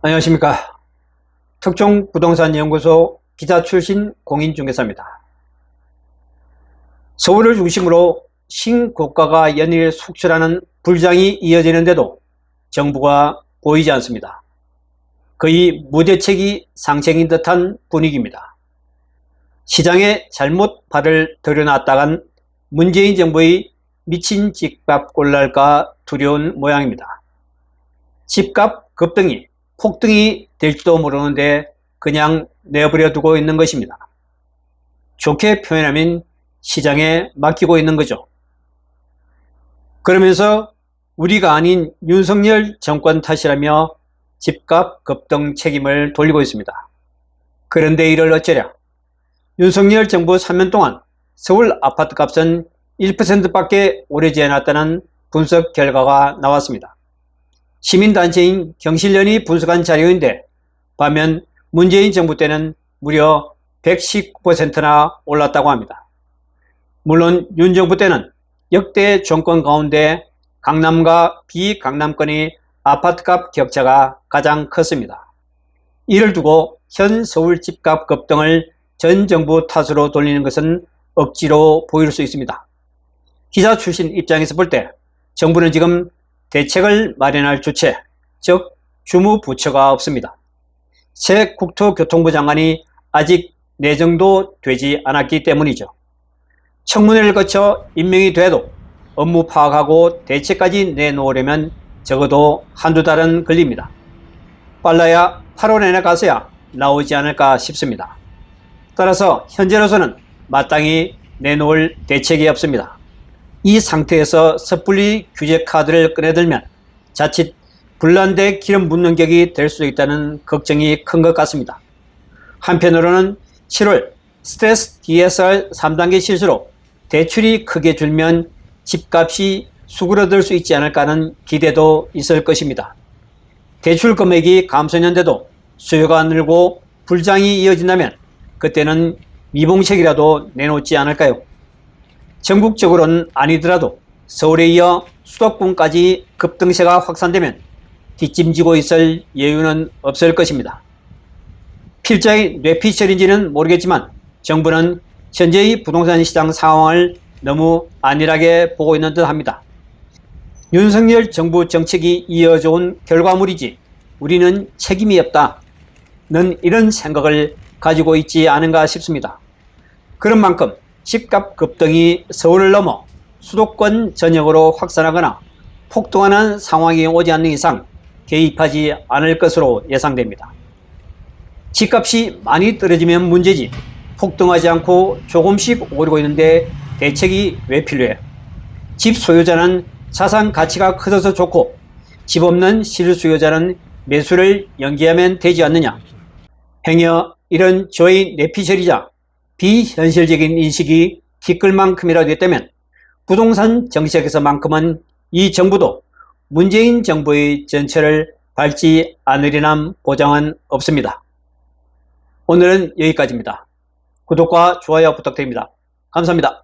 안녕하십니까. 특종부동산연구소 기자 출신 공인중개사입니다. 서울을 중심으로 신고가가 연일 속출하는 불장이 이어지는데도 정부가 보이지 않습니다. 거의 무대책이 상생인 듯한 분위기입니다. 시장에 잘못 발을 들여놨다간 문재인 정부의 미친 집값 꼴랄까 두려운 모양입니다. 집값 급등이 폭등이 될지도 모르는데 그냥 내버려 두고 있는 것입니다. 좋게 표현하면 시장에 맡기고 있는 거죠. 그러면서 우리가 아닌 윤석열 정권 탓이라며 집값 급등 책임을 돌리고 있습니다. 그런데 이를 어쩌랴. 윤석열 정부 3년 동안 서울 아파트값은 1%밖에 오르지 않았다는 분석 결과가 나왔습니다. 시민단체인 경실련이 분석한 자료인데 반면 문재인 정부 때는 무려 119%나 올랐다고 합니다. 물론 윤 정부 때는 역대 정권 가운데 강남과 비강남권의 아파트값 격차가 가장 컸습니다. 이를 두고 현 서울 집값 급등을 전 정부 탓으로 돌리는 것은 억지로 보일 수 있습니다. 기자 출신 입장에서 볼 때 정부는 지금 대책을 마련할 주체, 즉 주무부처가 없습니다. 새 국토교통부 장관이 아직 내정도 되지 않았기 때문이죠. 청문회를 거쳐 임명이 돼도 업무 파악하고 대책까지 내놓으려면 적어도 한두 달은 걸립니다. 빨라야 8월 내내 가서야 나오지 않을까 싶습니다. 따라서 현재로서는 마땅히 내놓을 대책이 없습니다. 이 상태에서 섣불리 규제 카드를 꺼내들면 자칫 불난데 기름 붓는 격이 될 수도 있다는 걱정이 큰 것 같습니다. 한편으로는 7월 스트레스 DSR 3단계 실수로 대출이 크게 줄면 집값이 수그러들 수 있지 않을까 하는 기대도 있을 것입니다. 대출 금액이 감소했는데도 수요가 늘고 불장이 이어진다면 그때는 미봉책이라도 내놓지 않을까요? 전국적으로는 아니더라도 서울에 이어 수도권까지 급등세가 확산되면 뒷짐지고 있을 여유는 없을 것입니다. 필자의 뇌피셜인지는 모르겠지만 정부는 현재의 부동산 시장 상황을 너무 안일하게 보고 있는 듯 합니다. 윤석열 정부 정책이 이어져 온 결과물이지 우리는 책임이 없다는 이런 생각을 가지고 있지 않은가 싶습니다. 그런 만큼 집값 급등이 서울을 넘어 수도권 전역으로 확산하거나 폭등하는 상황이 오지 않는 이상 개입하지 않을 것으로 예상됩니다. 집값이 많이 떨어지면 문제지 폭등하지 않고 조금씩 오르고 있는데 대책이 왜 필요해? 집 소유자는 자산 가치가 커져서 좋고 집 없는 실수요자는 매수를 연기하면 되지 않느냐? 행여 이런 저의 뇌피셜이자 비현실적인 인식이 티끌 만큼이라도 있다면 부동산 정책에서만큼은 이 정부도 문재인 정부의 전철을 밟지 않으리란 보장은 없습니다. 오늘은 여기까지입니다. 구독과 좋아요 부탁드립니다. 감사합니다.